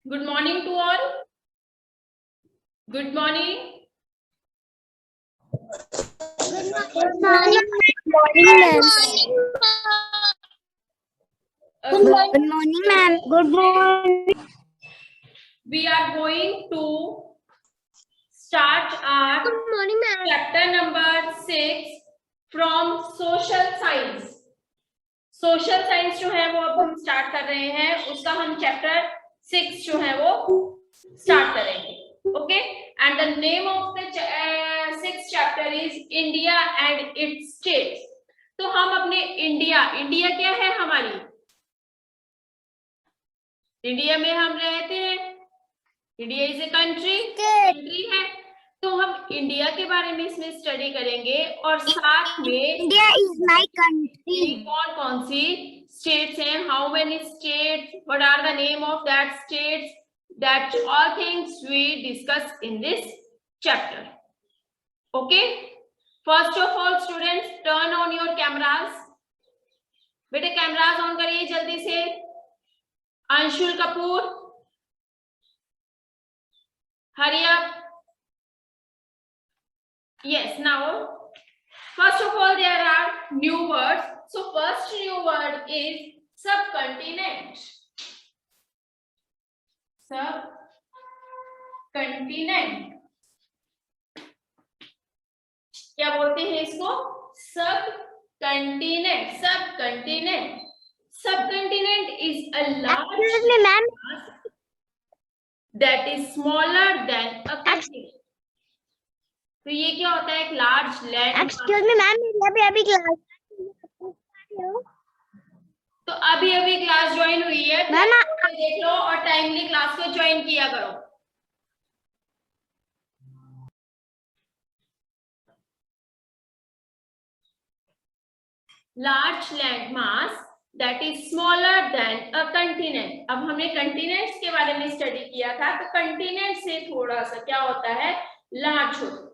Good morning to all. Good morning. Good morning, ma'am. Good morning, ma'am. Good morning. We are going to start our Good morning, ma'am. chapter number 6 from social science. Social science जो है वो अब हम start कर रहे हैं, उसका हम चैप्टर 6 जो है वो स्टार्ट करेंगे. Okay, and the name of the 6th chapter is India and it's states. तो हम अपने इंडिया क्या है हमारी, इंडिया में हम रहते हैं, इंडिया इज ए कंट्री है. तो हम इंडिया के बारे में इसमें स्टडी करेंगे और साथ में इंडिया इज माय कंट्री. कौन कौन सी स्टेट्स हैं, how many states, what are the name of that states, that all things we discuss in this chapter. Okay, first of all students turn on your cameras. बेटे cameras on करिए जल्दी से. Anshul Kapoor, hurry up. Yes, now first of all there are new words. So first new word is subcontinent. Subcontinent. क्या बोलते हैं इसको? Subcontinent. Subcontinent. Subcontinent is a large Excuse me, ma'am. that is smaller than a continent. तो ये क्या होता है, एक large land. Excuse me, ma'am. मेरी अभी क्लास. तो अभी क्लास ज्वाइन हुई है, मैम देख लो और टाइमली क्लास को ज्वाइन किया करो. Large land mass that is smaller than a continent. अब हमने कंटिनेंट्स के बारे में स्टडी किया था, तो कंटिनेंट से थोड़ा सा क्या होता है, लार्ज होता है.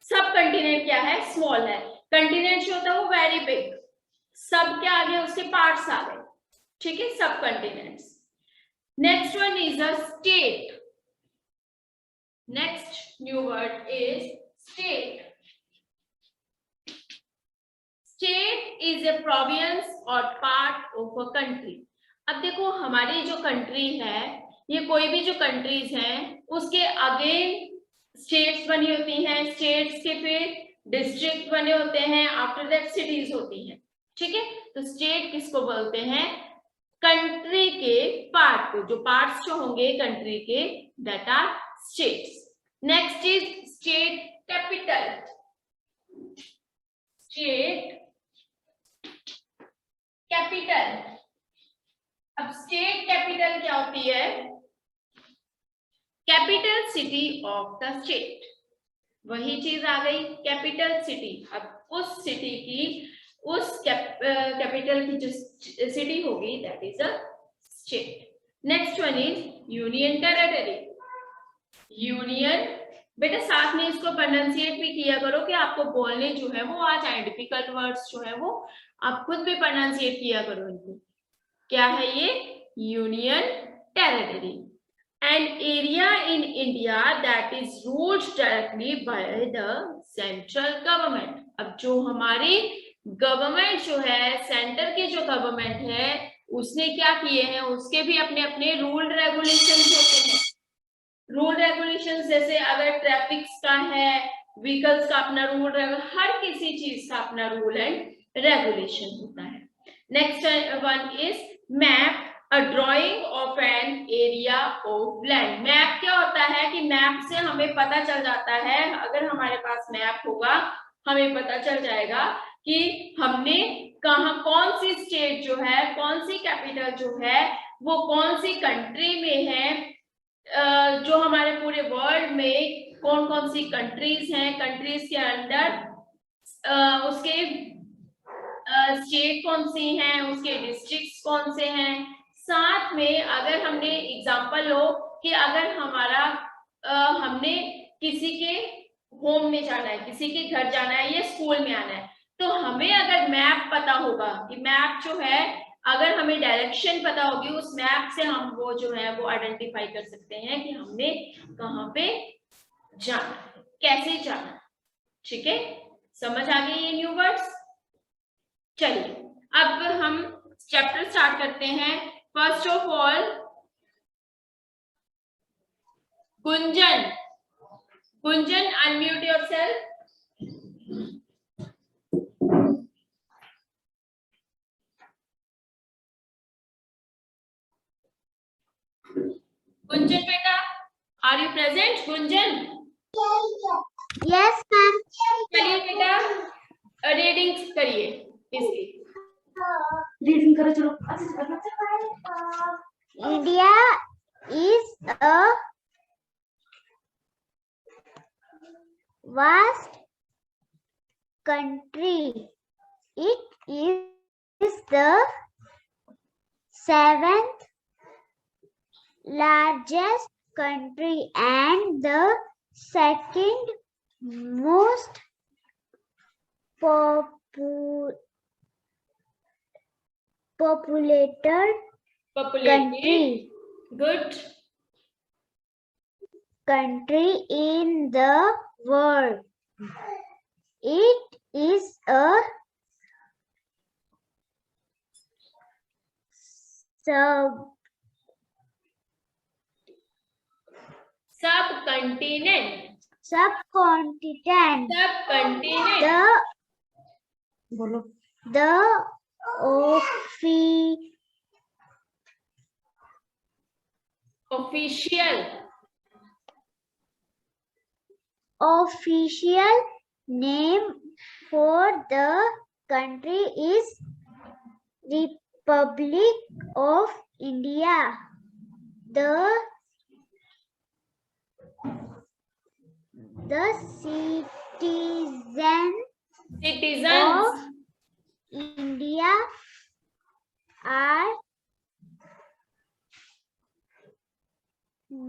सब कंटिनेंट क्या है, स्मॉल है. कंटिनेंट जो होता है वो वेरी बिग, सब के आगे उसके पार्ट्स आ गए. ठीक है, सब continents. Next one is a state. Next new word is state. State is a province और पार्ट ऑफ अ कंट्री. अब देखो हमारी जो कंट्री है, ये कोई भी जो कंट्रीज हैं उसके अगेन स्टेट्स बनी होती हैं, स्टेट्स के फिर डिस्ट्रिक्ट बने होते हैं, आफ्टर दैट सिटीज होती हैं. ठीक है, तो स्टेट किसको बोलते हैं, कंट्री के पार्ट को, जो पार्ट्स जो होंगे कंट्री के, that are states. Next is state capital. State capital. अब स्टेट कैपिटल क्या होती है, capital city of the state. वही चीज आ गई, कैपिटल सिटी. अब उस सिटी की, उस कैपिटल की जो सिटी होगी that is a state. Next one is union territory. Union, बेटा साथ में इसको प्रोनाउंसिएट भी किया करो कि आपको बोलने जो है वो आ जाए. डिफिकल्ट वर्ड्स जो है वो आप खुद भी प्रोनाउंसिएट किया करो इनको. क्या है ये, union territory. An area in India that is ruled directly by the central government. अब जो हमारी गवर्नमेंट जो है, सेंटर की जो गवर्नमेंट है, उसने क्या किए हैं, उसके भी अपने अपने रूल रेगुलेशंस होते हैं. रूल रेगुलेशंस जैसे अगर ट्रैफिक का है, व्हीकल्स का अपना रूल, हर किसी चीज का अपना रूल एंड रेगुलेशन होता है. Next one is map. A drawing of an area of land. Map क्या होता है कि मैप से हमें पता चल जाता है, अगर हमारे पास मैप होगा हमें पता चल जाएगा कि हमने कहाँ, कौन सी स्टेट जो है, कौन सी कैपिटल जो है वो कौन सी कंट्री में है. जो हमारे पूरे वर्ल्ड में कौन कौन सी कंट्रीज हैं, कंट्रीज के अंदर उसके स्टेट कौन सी हैं, उसके डिस्ट्रिक्ट्स कौन से हैं. साथ में अगर हमने एग्जांपल लो कि अगर हमारा हमने किसी के होम में जाना है, किसी के घर जाना है या स्कूल में आना है, तो हमें अगर मैप पता होगा कि मैप जो है अगर हमें डायरेक्शन पता होगी उस मैप से हम वो जो है वो आइडेंटिफाई कर सकते हैं कि हमने कहाँ पे जाना है, कैसे जाना है। ठीक है, समझ आ गई ये न्यू वर्ड्स। चलिए अब हम चैप्टर स्टार्ट करते हैं। First of all Gunjan, Gunjan unmute yourself. Gunjan बेटा, are you present Gunjan? Yes, ma'am. चलिए बेटा रीडिंग करिए इसकी। रीडिंग करो चलो। India is a vast country. It is the seventh largest country and the second most populated country good in the world. It is a सबकंटिनेंट, subcontinent. सबकंटिनेंट, बोलो। The official official name for the country is Republic of India. The citizens citizen of India are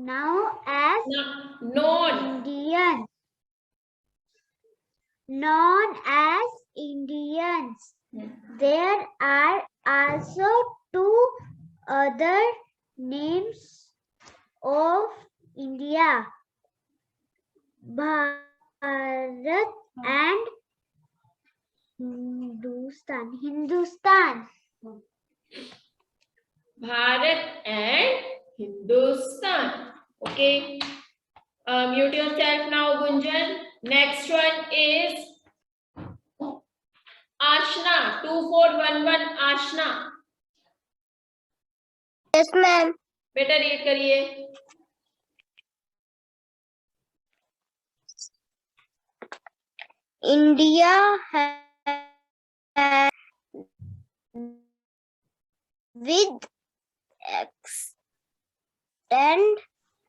now as known Indians. Known as Indians. There are also two other names of India, Bharat and Hindustan. Bharat and Hindustan. Okay, mute yourself now Gunjan. Next one is Aashna, 2411 Aashna. Yes, ma'am. बेटा read करिए। India has with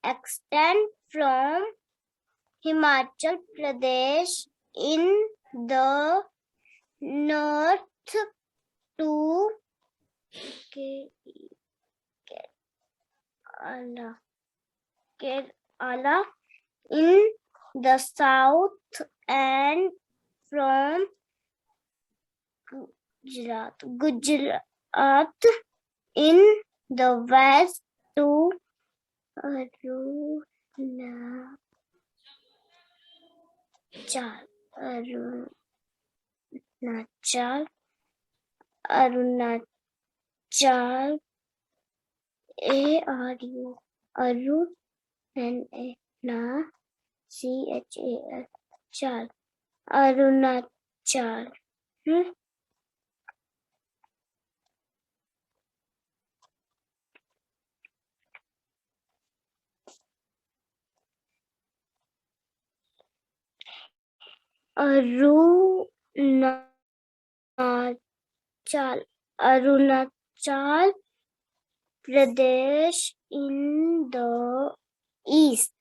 extend from Himachal Pradesh in the north to Kerala in the south and from Gujarat in the west to Arunachal Chal Arunachal. Arunachal Pradesh in the east.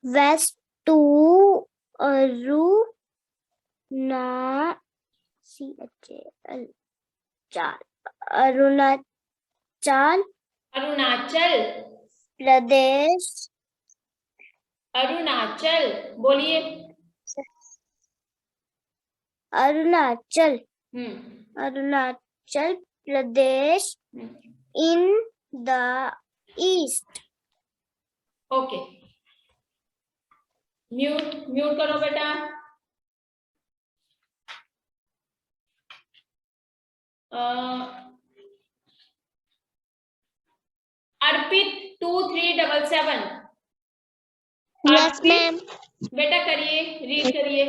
West to Arunachal Arunachal, Pradesh Arunachal बोलिए। Arunachal hmm Arunachal Pradesh in the east. Okay, mute करो बेटा। अर्पित 2377। Yes, ma'am. बेटा करिए, read करिए।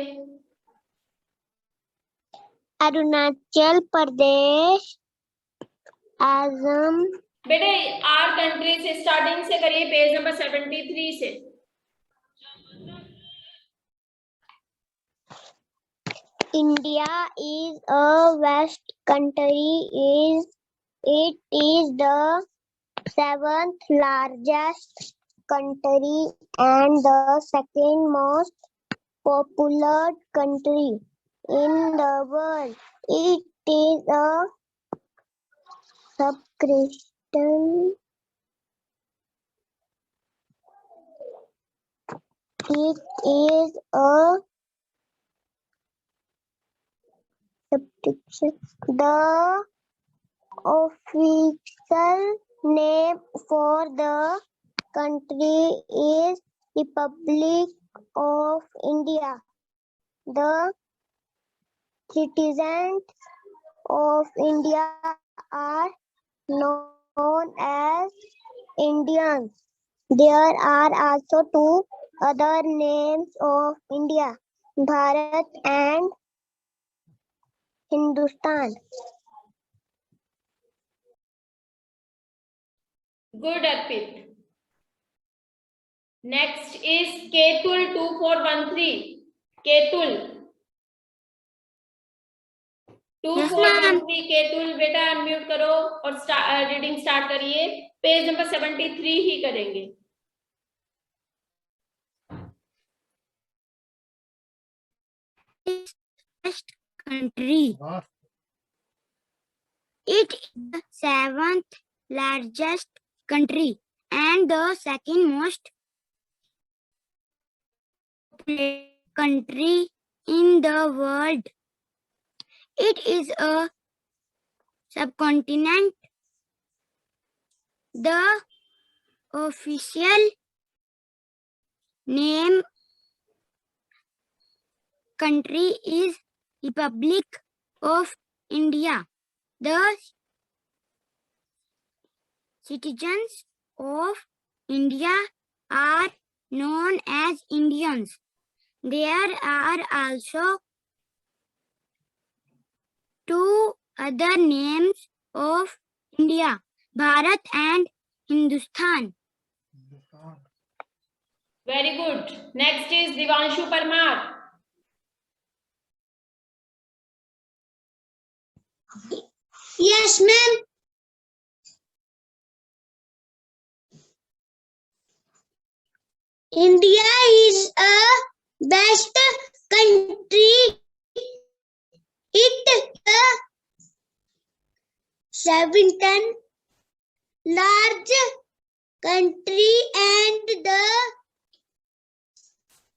Arunachal Pradesh, Assam, बेटे our country से starting से करिए, पेज नंबर 73 से। India is a vast country. It is the seventh largest country and the second most populous country in the world. It is a subcontinent. It is a subdivision. The official name for the country is Republic of India. The citizens of India are known as Indians. There are also two other names of India, Bharat and Hindustan. Good Arpit. Next is Ketul 2413। Ketul 2413 Ketul बेटा unmute करो और reading start करिए। Page number 73 ही करेंगे। Country. It is the seventh largest country and the second most populous country in the world. It is a subcontinent. The official name country is Republic of India. The citizens of India are known as Indians. There are also two other names of India, Bharat and Hindustan. Very good. Next is Divanshu Parmar. Yes, ma'am. India is a vast country. It is the seventh large country and the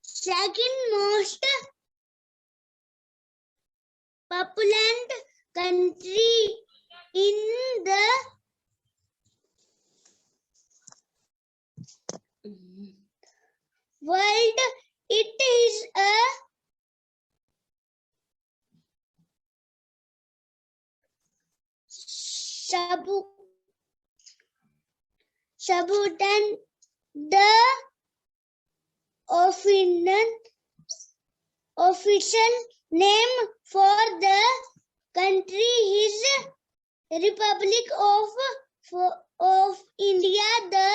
second most populous country in the world. It is a subcontinent. The official name for the country is Republic of India. The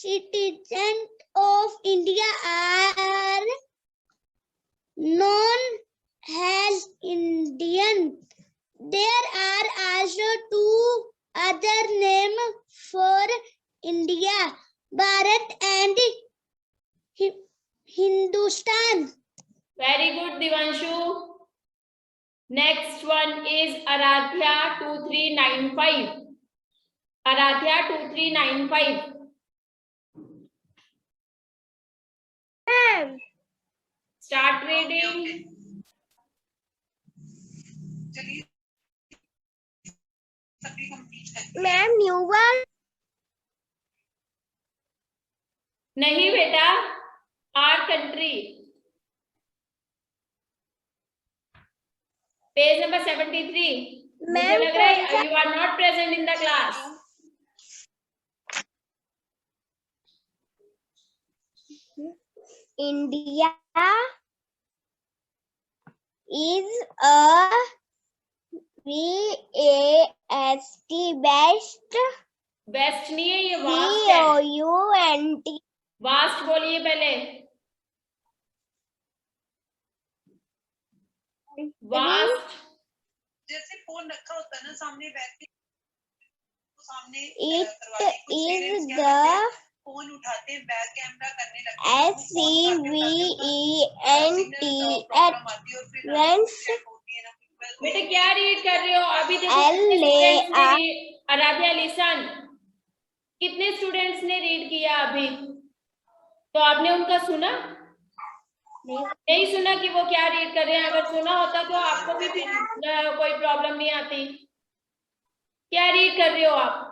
citizens of India are known as Indians. There are also two other names for India, Bharat and Hindustan. Very good Divanshu. Next one is Aaradhya 2395। Aaradhya 2395। Ma'am start reading. Ma'am new one नहीं बेटा, our country. Page number 73। मुझे ma'am लग रहा है you are not present in the class. India is a VAST best best नहीं है, ये vast है। VOUNT वास्ट बोलिए पहले, वास्ट। जैसे फोन रखा होता है ना सामने व्यक्ति सामने It करवाने कुछ is parents क्या the करते हैं, फोन उठाते हैं, बैक कैमरा करने लगते हैं, वो फोन SCVENT friends बेटे क्या रीड कर रहे हो अभी? देखो आराध्या लिसन, कितने स्टूडेंट्स ने रीड किया अभी? तो आपने उनका सुना? नहीं सुना कि वो क्या रीड कर रहे हैं? अगर सुना होता तो आपको भी फिर कोई प्रॉब्लम नहीं आती। क्या रीड कर रहे हो आप?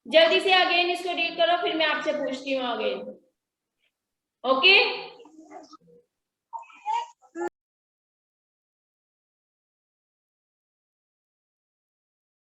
जल्दी से अगेन इसको रीड करो, फिर मैं आपसे पूछती हूँ अगेन। ओके